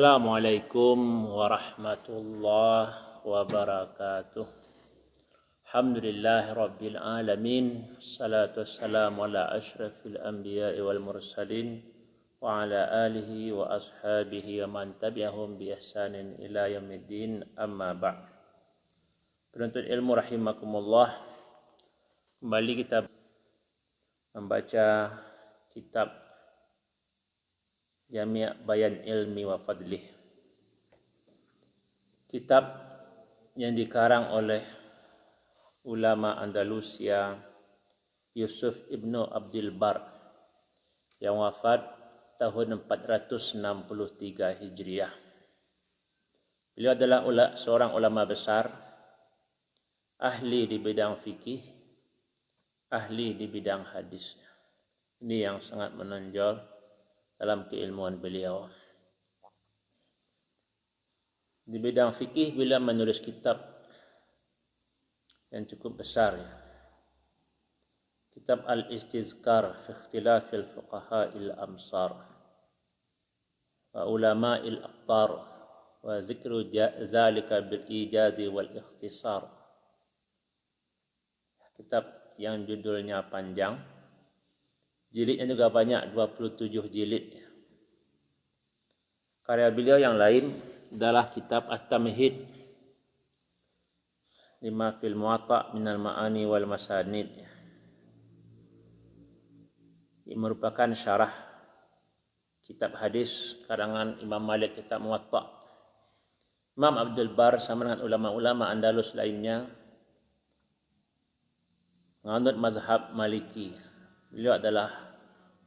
Assalamualaikum warahmatullahi wabarakatuh. Alhamdulillahi rabbil alamin. Salatu wassalamu ala asyrafil anbiya'i wal mursalin wa ala alihi wa ashabihi wa man tabi'ahum bi ihsanin ila yaumiddin, amma ba'd. Penuntut ilmu rahimakumullah, kembali kita membaca kitab Jami' Bayan Ilmi wa Fadlih, kitab yang dikarang oleh ulama Andalusia Yusuf ibnu Abdul Bar yang wafat tahun 463 Hijriah. Beliau adalah seorang ulama besar, ahli di bidang fikih, ahli di bidang hadis. Ini yang sangat menonjol dalam keilmuan beliau. Di bidang fikih beliau menulis kitab yang cukup besar, ya. Kitab Al-Istizkar fi Ikhtilafil Fuqaha'il Amsar wa Ulama'il Aqtar wa Zikru Zalika Bil Ijazi wal Ikhtisar. Kitab yang judulnya panjang, jilidnya juga banyak, 27 jilid. Karya beliau yang lain adalah kitab At-Tamhid lima fil Muwatta' minal ma'ani wal masanid. Ini merupakan syarah kitab hadis karangan Imam Malik, kitab Muwatta'. Imam Abdul Bar sama dengan ulama-ulama Andalus lainnya menganut mazhab Maliki. Beliau adalah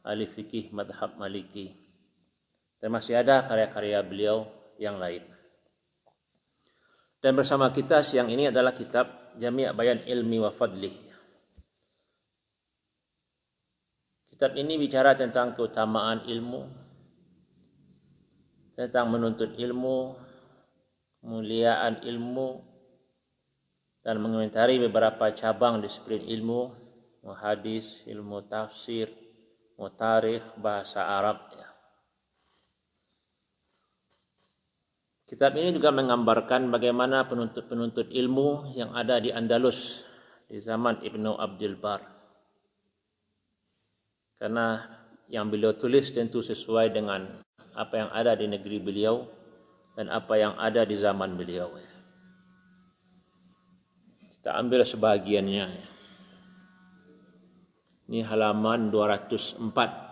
ahli fikih madhab Maliki. Dan masih ada karya-karya beliau yang lain. Dan bersama kita siang ini adalah kitab Jami' Bayan Ilmi wa Fadlih. Kitab ini bicara tentang keutamaan ilmu, tentang menuntut ilmu, kemuliaan ilmu, dan mengomentari beberapa cabang disiplin ilmu, hadis, ilmu tafsir, tarikh, bahasa Arab, ya. Kitab ini juga menggambarkan bagaimana penuntut-penuntut ilmu yang ada di Andalus di zaman Ibnu Abdul Bar. Karena yang beliau tulis tentu sesuai dengan apa yang ada di negeri beliau dan apa yang ada di zaman beliau. Kita ambil sebahagiannya. Ini halaman 204.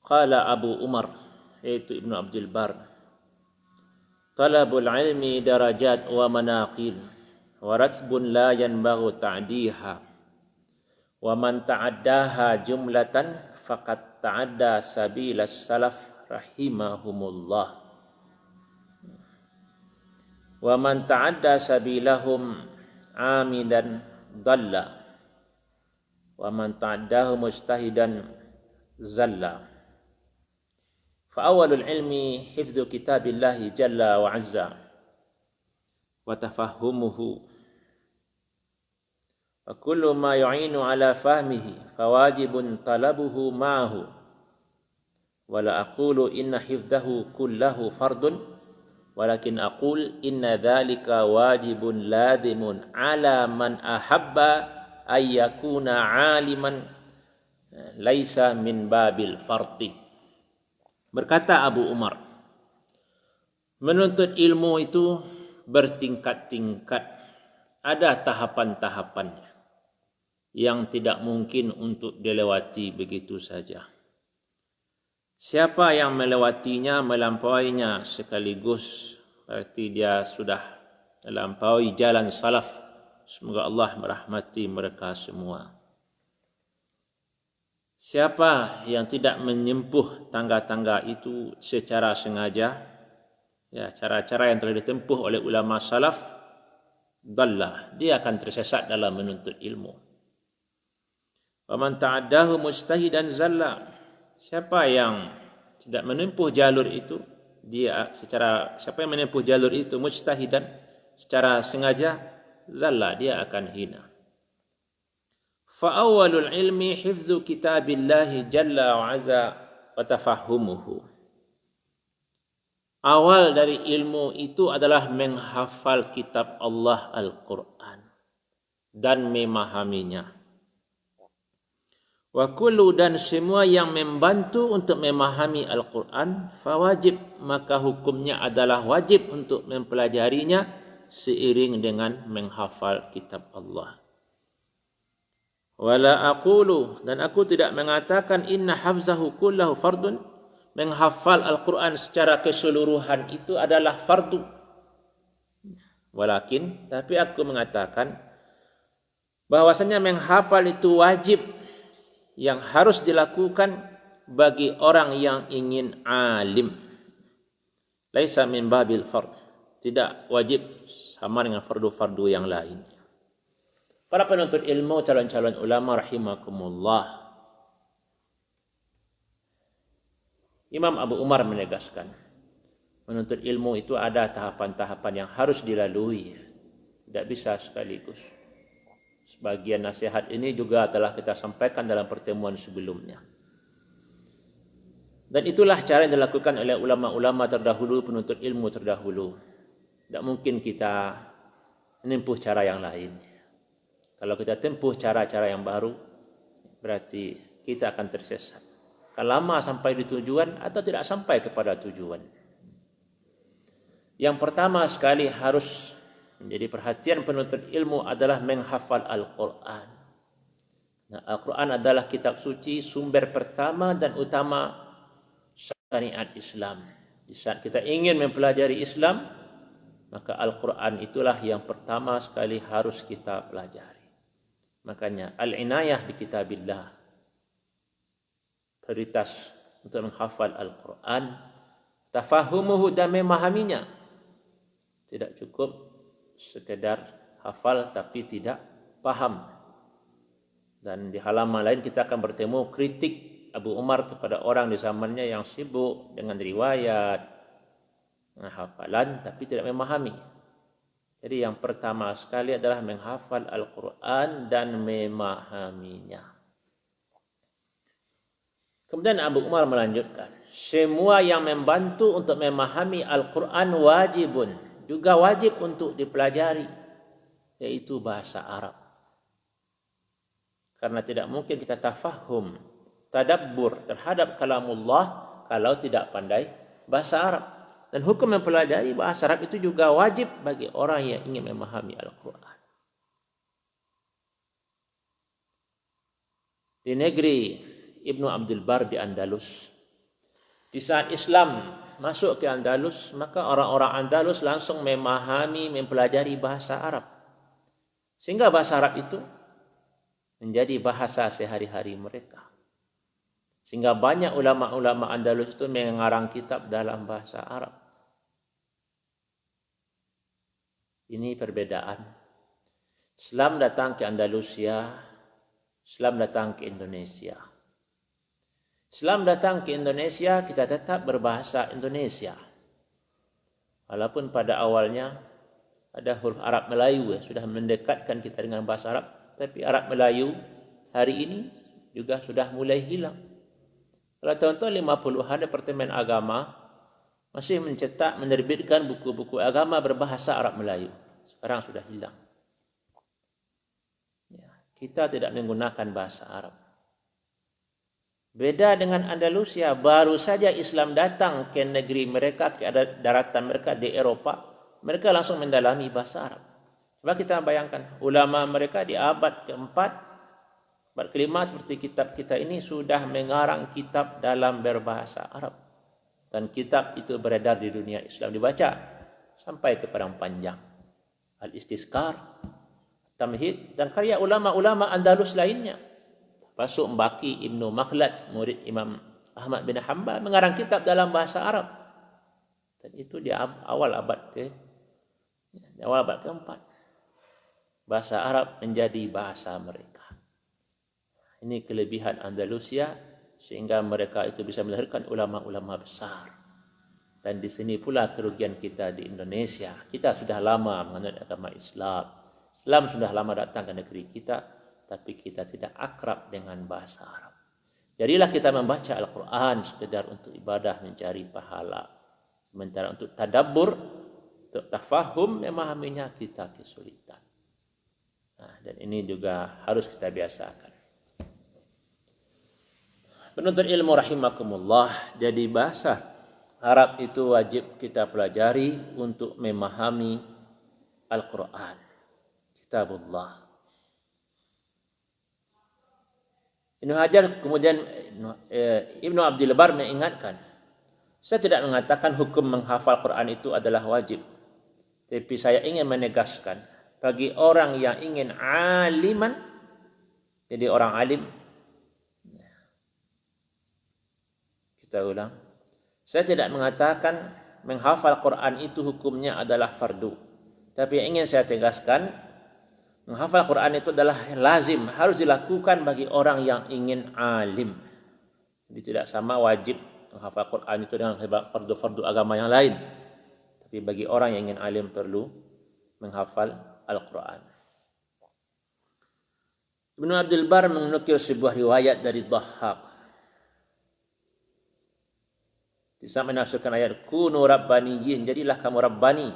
Qala Abu Umar, yaitu Ibnu Abdul Bar, talabul ilmi darajat wa manaqil wa ratbun la yanbaghu ta'diha wa man ta'addaha jumlatan faqad ta'adda sabilas salaf rahimahumullah. Wa man ta'adda sabilahum amidan dhalla wa man ta'addahu mujtahidan zalla. Fa awwalul ilmi hifdzu kitabillahi jalla wa azza wa tafahhumuhu wa kullu ma yu'inu ala fahmihi fawajibun talabuhu ma'ahu wa la aqulu inna hifdzahu kullahu fardun walakin aqul inna dzalika wajibun lazimun ala man ahabba ay yakuna aliman laisa min babil farti. Berkata Abu Umar, menuntut ilmu itu bertingkat-tingkat, ada tahapan-tahapannya yang tidak mungkin untuk dilewati begitu saja. Siapa yang melewatinya, melampauinya sekaligus, berarti dia sudah melampaui jalan salaf. Semoga Allah merahmati mereka semua. Siapa yang tidak menyempuh tangga-tangga itu secara sengaja, ya, cara-cara yang telah ditempuh oleh ulama salaf, dhalla, dia akan tersesat dalam menuntut ilmu. Wa man ta'addahu mujtahidan zalla. Siapa yang tidak menempuh jalur itu, siapa yang menempuh jalur itu mujtahidan secara sengaja, zalla, dia akan hina. Fa awwalul ilmi hifdzu kitabillahi jalla wa azza wa tafahumuhu. Awal dari ilmu itu adalah menghafal kitab Allah Al-Quran dan memahaminya. Wa kullu, dan semua yang membantu untuk memahami Al-Quran, fawajib, maka hukumnya adalah wajib untuk mempelajarinya seiring dengan menghafal kitab Allah. Wala aqulu, dan aku tidak mengatakan inna hafzahu kullahu fardun, menghafal Al-Quran secara keseluruhan itu adalah fardu. Walakin, tapi aku mengatakan bahwasanya menghafal itu wajib yang harus dilakukan bagi orang yang ingin alim. Laisa min babil fard, tidak wajib sama dengan fardu-fardu yang lain. Para penuntut ilmu, calon-calon ulama rahimakumullah, Imam Abu Umar menegaskan, menuntut ilmu itu ada tahapan-tahapan yang harus dilalui, tidak bisa sekaligus. Sebagian nasihat ini juga telah kita sampaikan dalam pertemuan sebelumnya. Dan itulah cara yang dilakukan oleh ulama-ulama terdahulu, penuntut ilmu terdahulu. Tidak mungkin kita menempuh cara yang lain. Kalau kita tempuh cara-cara yang baru, berarti kita akan tersesat. Akan lama sampai di tujuan atau tidak sampai kepada tujuan. Yang pertama sekali harus menjadi perhatian penuntut ilmu adalah menghafal Al-Quran. Nah, Al-Quran adalah kitab suci, sumber pertama dan utama syariat Islam. Di saat kita ingin mempelajari Islam, maka Al-Quran itulah yang pertama sekali harus kita pelajari. Makanya al-inayah bi kitabillah, prioritas untuk menghafal Al-Quran, tafahumuhu, dan memahaminya. Tidak cukup sekedar hafal tapi tidak paham. Dan di halaman lain kita akan bertemu kritik Abu Umar kepada orang di zamannya yang sibuk dengan riwayat, dengan hafalan tapi tidak memahami. Jadi yang pertama sekali adalah menghafal Al-Quran dan memahaminya. Kemudian Abu Umar melanjutkan, semua yang membantu untuk memahami Al-Quran wajibun, juga wajib untuk dipelajari, yaitu bahasa Arab. Karena tidak mungkin kita tafahum, tadabbur terhadap kalamullah kalau tidak pandai bahasa Arab. Dan hukum mempelajari bahasa Arab itu juga wajib bagi orang yang ingin memahami Al-Quran. Di negeri Ibnu Abdul Bar di Andalus, di saat Islam masuk ke Andalus, maka orang-orang Andalus langsung memahami, mempelajari bahasa Arab. Sehingga bahasa Arab itu menjadi bahasa sehari-hari mereka. Sehingga banyak ulama-ulama Andalus itu mengarang kitab dalam bahasa Arab. Ini perbedaan. Islam datang ke Andalusia, Islam datang ke Indonesia. Islam datang ke Indonesia, kita tetap berbahasa Indonesia. Walaupun pada awalnya ada huruf Arab Melayu sudah mendekatkan kita dengan bahasa Arab, tapi Arab Melayu hari ini juga sudah mulai hilang. Kalau tahun-tahun 50-an Departemen Agama masih mencetak, menerbitkan buku-buku agama berbahasa Arab Melayu. Sekarang sudah hilang. Ya, kita tidak menggunakan bahasa Arab. Beda dengan Andalusia, baru saja Islam datang ke negeri mereka, ke daratan mereka di Eropa, mereka langsung mendalami bahasa Arab. Coba kita bayangkan, ulama mereka di abad keempat, abad kelima seperti kitab kita ini sudah mengarang kitab dalam berbahasa Arab. Dan kitab itu beredar di dunia Islam, dibaca sampai ke Padang Panjang. Al-Istizkar, Tamhid, dan karya ulama-ulama Andalus lainnya. Masuk Mbaki Ibnu Makhlad, murid Imam Ahmad bin Hanbal, mengarang kitab dalam bahasa Arab. Dan itu di awal abad keempat. Bahasa Arab menjadi bahasa mereka. Ini kelebihan Andalusia, sehingga mereka itu bisa melahirkan ulama-ulama besar. Dan di sini pula kerugian kita di Indonesia. Kita sudah lama menganut agama Islam. Islam sudah lama datang ke negeri kita, tapi kita tidak akrab dengan bahasa Arab. Jadilah kita membaca Al-Quran sekedar untuk ibadah, mencari pahala. Sementara untuk tadabbur, untuk tafahum, memahaminya kita kesulitan. Nah, dan ini juga harus kita biasakan. Penuntut ilmu rahimakumullah, jadi bahasa Arab itu wajib kita pelajari untuk memahami Al-Quran, kitabullah. Ibnu Hajar kemudian Ibnu Abdul Bar mengingatkan, saya tidak mengatakan hukum menghafal Quran itu adalah wajib, tapi saya ingin menegaskan bagi orang yang ingin aliman, jadi orang alim. Kita ulang, saya tidak mengatakan menghafal Quran itu hukumnya adalah fardu, tapi yang ingin saya tegaskan, menghafal Quran itu adalah lazim, harus dilakukan bagi orang yang ingin alim. Jadi tidak sama wajib menghafal Quran itu dengan fardu-fardu agama yang lain. Tapi bagi orang yang ingin alim perlu menghafal Al-Quran. Ibnu Abdul Bar menukil sebuah riwayat dari Dhahhak. Di saat menafsirkan ayat kunu rabbaniyin, jadilah kamu rabbani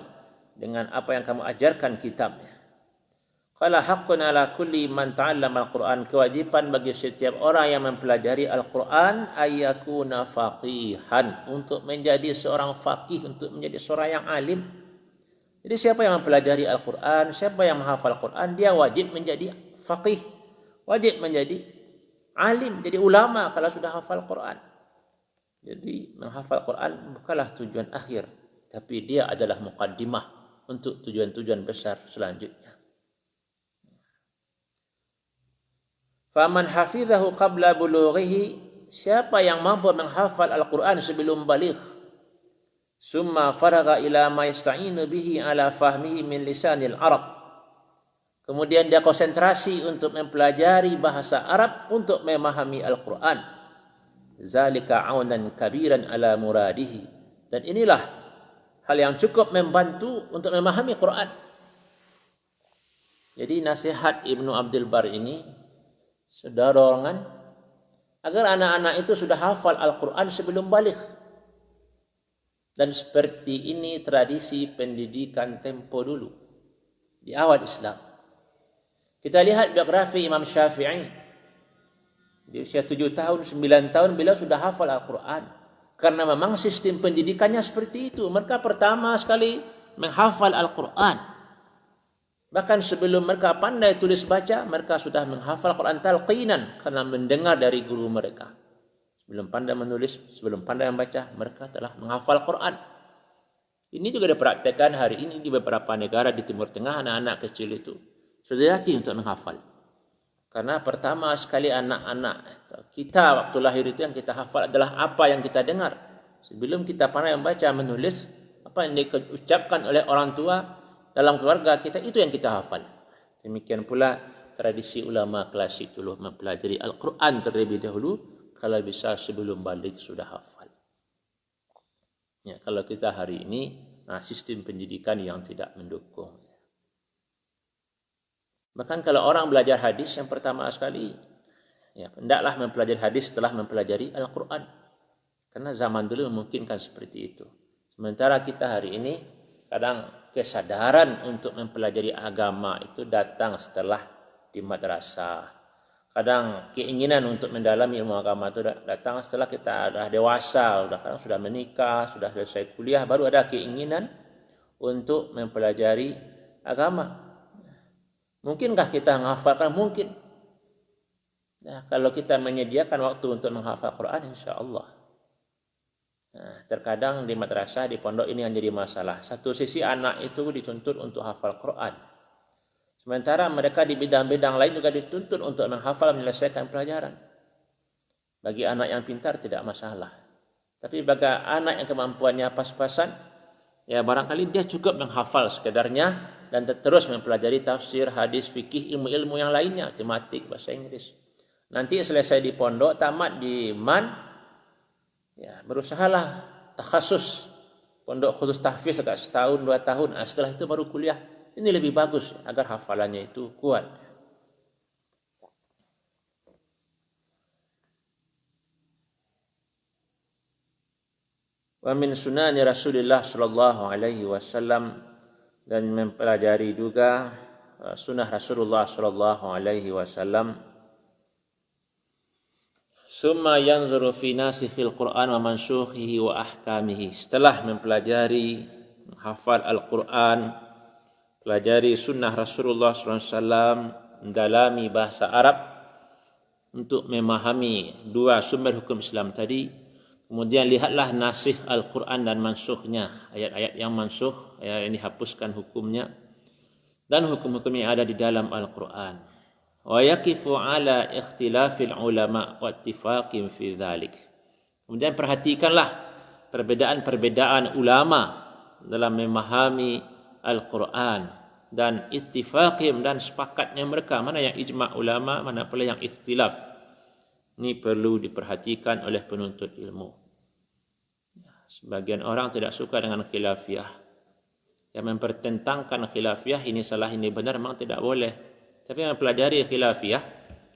dengan apa yang kamu ajarkan kitabnya. Qala haqqun ala kulli man ta'allama al-Qur'an, kewajiban bagi setiap orang yang mempelajari Al-Qur'an ayyakuna faqihan, untuk menjadi seorang faqih, untuk menjadi seorang yang alim. Jadi siapa yang mempelajari Al-Qur'an, siapa yang menghafal Al-Qur'an, dia wajib menjadi faqih, wajib menjadi alim, jadi ulama kalau sudah hafal Qur'an. Jadi menghafal Qur'an bukanlah tujuan akhir, tapi dia adalah muqaddimah untuk tujuan-tujuan besar selanjutnya. Faman hafizahu qabla bulughihi, siapa yang mampu menghafal Al-Quran sebelum baligh, summa faragha ila ma yasta'inu bihi ala fahmihi min lisanil Arab, kemudian dia konsentrasi untuk mempelajari bahasa Arab untuk memahami Al-Quran, zalika aunan kabiran ala muradihi, dan inilah hal yang cukup membantu untuk memahami Quran. Jadi nasihat Ibnu Abdul Bar ini dorongan agar anak-anak itu sudah hafal Al-Quran sebelum baligh. Dan seperti ini tradisi pendidikan tempo dulu di awal Islam. Kita lihat biografi Imam Syafi'i. Di usia 7 tahun, 9 tahun beliau sudah hafal Al-Quran. Karena memang sistem pendidikannya seperti itu. Mereka pertama sekali menghafal Al-Quran. Bahkan sebelum mereka pandai tulis baca, mereka sudah menghafal Quran talqinan karena mendengar dari guru mereka. Sebelum pandai menulis, sebelum pandai membaca, mereka telah menghafal Quran. Ini juga dipraktekkan hari ini di beberapa negara di Timur Tengah. Anak-anak kecil itu sudah latih untuk menghafal. Karena pertama sekali anak-anak kita waktu lahir itu yang kita hafal adalah apa yang kita dengar. Sebelum kita pandai membaca, menulis, apa yang diucapkan oleh orang tua dalam keluarga kita, itu yang kita hafal. Demikian pula tradisi ulama klasik dulu mempelajari Al-Quran terlebih dahulu, kalau bisa sebelum balik sudah hafal. Ya, kalau kita hari ini, sistem pendidikan yang tidak mendukung. Bahkan kalau orang belajar hadis, yang pertama sekali, ya, hendaklah mempelajari hadis setelah mempelajari Al-Quran. Karena zaman dulu memungkinkan seperti itu. Sementara kita hari ini, kadang kesadaran untuk mempelajari agama itu datang setelah di madrasah. Kadang keinginan untuk mendalami ilmu agama itu datang setelah kita sudah dewasa, kadang sudah menikah, sudah selesai kuliah, baru ada keinginan untuk mempelajari agama. Mungkinkah kita menghafalkan? Mungkin. Nah, kalau kita menyediakan waktu untuk menghafal Quran, insya Allah. Nah, terkadang di madrasah, di pondok ini yang jadi masalah. Satu sisi anak itu dituntut untuk hafal Quran. Sementara mereka di bidang-bidang lain juga dituntut untuk menghafal, menyelesaikan pelajaran. Bagi anak yang pintar tidak masalah. Tapi bagi anak yang kemampuannya pas-pasan, ya barangkali dia cukup menghafal sekedarnya dan terus mempelajari tafsir, hadis, fikih, ilmu-ilmu yang lainnya, tematik, bahasa Inggris. Nanti selesai di pondok, tamat di MAN, ya, berusahalah takhasus pondok khusus tahfiz agak setahun 2 tahun. Setelah itu baru kuliah. Ini lebih bagus agar hafalannya itu kuat. Wa min sunani Rasulullah sallallahu alaihi wasallam, dan mempelajari juga sunnah Rasulullah sallallahu alaihi wasallam. Summa yanzuru fi nasikhil Qur'an wa mansukhihi wa ahkamihi. Setelah mempelajari, menghafal Al-Quran, pelajari sunnah Rasulullah SAW, mendalami bahasa Arab untuk memahami dua sumber hukum Islam tadi. Kemudian lihatlah nasikh Al-Quran dan mansukhnya, ayat-ayat yang mansuh, ayat yang dihapuskan hukumnya, dan hukum-hukum yang ada di dalam Al-Quran. Wa yaqifu ala ikhtilafil ulama wa ittifaqin fi dzalik. Kemudian perhatikanlah perbedaan-perbedaan ulama dalam memahami Al-Quran dan ittifaqim dan sepakatnya mereka, mana yang ijma' ulama, mana pula yang ikhtilaf. Ini perlu diperhatikan oleh penuntut ilmu. Sebagian orang tidak suka dengan khilafiyah. Yang mempertentangkan khilafiyah, ini salah, ini benar, memang tidak boleh. Tapi mempelajari khilafiyah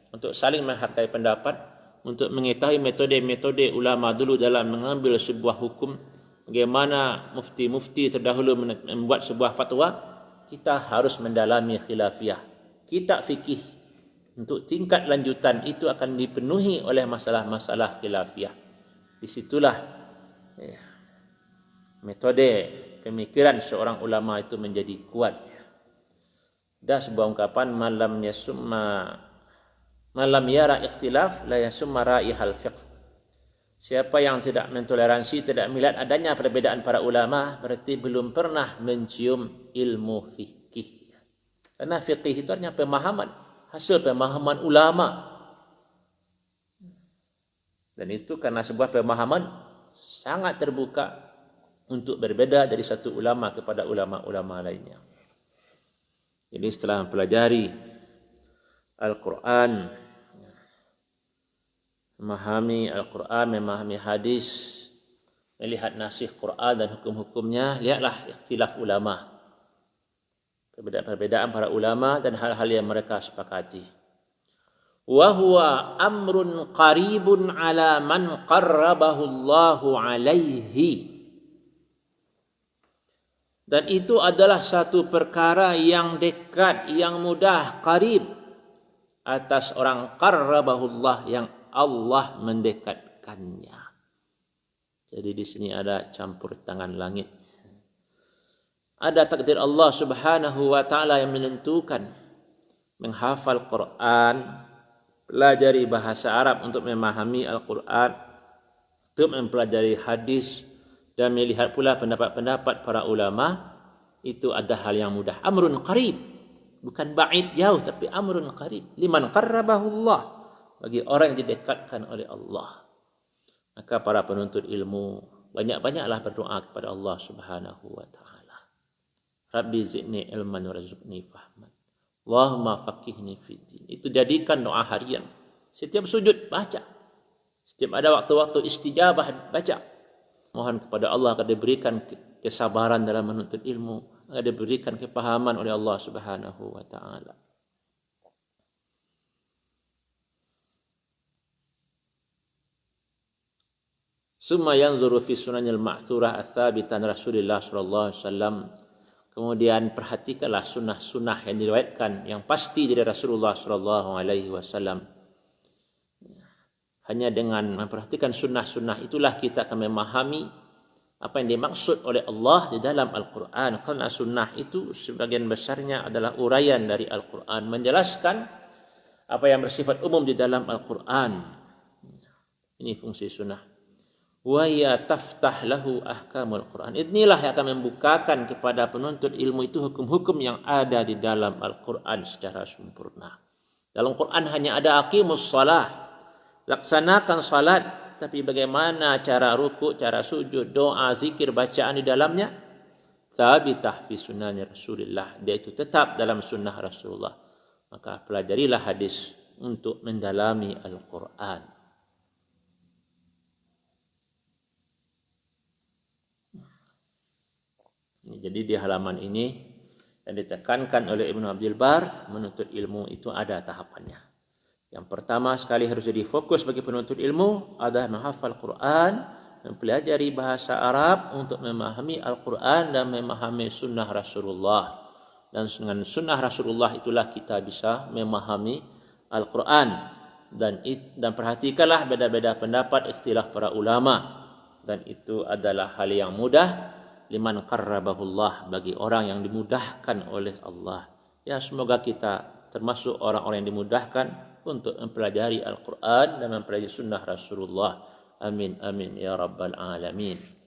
untuk saling menghargai pendapat, untuk mengetahui metode-metode ulama dulu dalam mengambil sebuah hukum, bagaimana mufti-mufti terdahulu membuat sebuah fatwa, kita harus mendalami khilafiyah. Kitab fikih untuk tingkat lanjutan itu akan dipenuhi oleh masalah-masalah khilafiyah. Di situlah metode pemikiran seorang ulama itu menjadi kuat. Dah sebuah ungkapan, malam yara ikhtilaf la yasumma raihal fiqh. Siapa yang tidak mentoleransi, tidak melihat adanya perbedaan para ulama, berarti belum pernah mencium ilmu fikih. Karena fikih itu artinya pemahaman, hasil pemahaman ulama. Dan itu karena sebuah pemahaman sangat terbuka untuk berbeda dari satu ulama kepada ulama-ulama lainnya. Jadi setelah mempelajari Al-Quran, memahami Al-Quran, memahami hadis, melihat nasikh Quran dan hukum-hukumnya, lihatlah ikhtilaf ulama, perbedaan para ulama dan hal-hal yang mereka sepakati. Wa huwa amrun qaribun ala man qarrabahu Allahu alaihi. Dan itu adalah satu perkara yang dekat, yang mudah, qarib atas orang qarrabahullah, yang Allah mendekatkannya. Jadi di sini ada campur tangan langit. Ada takdir Allah Subhanahu wa taala yang menentukan. Menghafal Quran, pelajari bahasa Arab untuk memahami Al-Quran, untuk mempelajari hadis, dan melihat pula pendapat-pendapat para ulama, itu ada hal yang mudah. Amrun qarib, bukan ba'id, jauh, tapi amrun qarib. Liman qarrabahullah, bagi orang yang didekatkan oleh Allah. Maka para penuntut ilmu, banyak-banyaklah berdoa kepada Allah Subhanahu wa ta'ala. Rabbi zidni ilman warzuqni fahman. Allahumma faqihni fiddin. Itu jadikan doa harian. Setiap sujud baca. Setiap ada waktu-waktu istijabah baca. Mohon kepada Allah agar diberikan kesabaran dalam menuntut ilmu, agar diberikan kepahaman oleh Allah Subhanahu wa taala. Summa yanzuru fi sunanil ma'thurah ats-tsabitah Rasulullah sallallahu alaihi wasallam. Kemudian perhatikanlah sunnah-sunnah yang diriwayatkan yang pasti dari Rasulullah sallallahu alaihi wasallam. Hanya dengan memperhatikan sunnah-sunnah itulah kita akan memahami apa yang dimaksud oleh Allah di dalam Al-Quran. Karena sunnah itu sebagian besarnya adalah uraian dari Al-Quran, menjelaskan apa yang bersifat umum di dalam Al-Quran. Ini fungsi sunnah. Wa ya taftah lahu ahkamul Quran. Inilah yang akan membukakan kepada penuntut ilmu itu hukum-hukum yang ada di dalam Al-Quran secara sempurna. Dalam Quran hanya ada aqimus shalah, laksanakan salat, tapi bagaimana cara rukuk, cara sujud, doa, zikir, bacaan di dalamnya? Thabitah fi sunnani Rasulillah. Dia itu tetap dalam sunnah Rasulullah. Maka pelajarilah hadis untuk mendalami Al-Quran. Jadi di halaman ini yang ditekankan oleh Ibnu Abdul Bar, menuntut ilmu itu ada tahapannya. Yang pertama sekali harus jadi fokus bagi penuntut ilmu adalah menghafal Quran mempelajari bahasa Arab untuk memahami Al-Quran dan memahami sunnah Rasulullah. Dan dengan sunnah Rasulullah itulah kita bisa memahami Al-Quran. Dan perhatikanlah beda-beda pendapat ikhtilaf para ulama. Dan itu adalah hal yang mudah liman qarrabahullah, bagi orang yang dimudahkan oleh Allah. Ya, semoga kita termasuk orang-orang yang dimudahkan untuk mempelajari Al-Quran dan mempelajari sunnah Rasulullah. Amin amin ya rabbal alamin.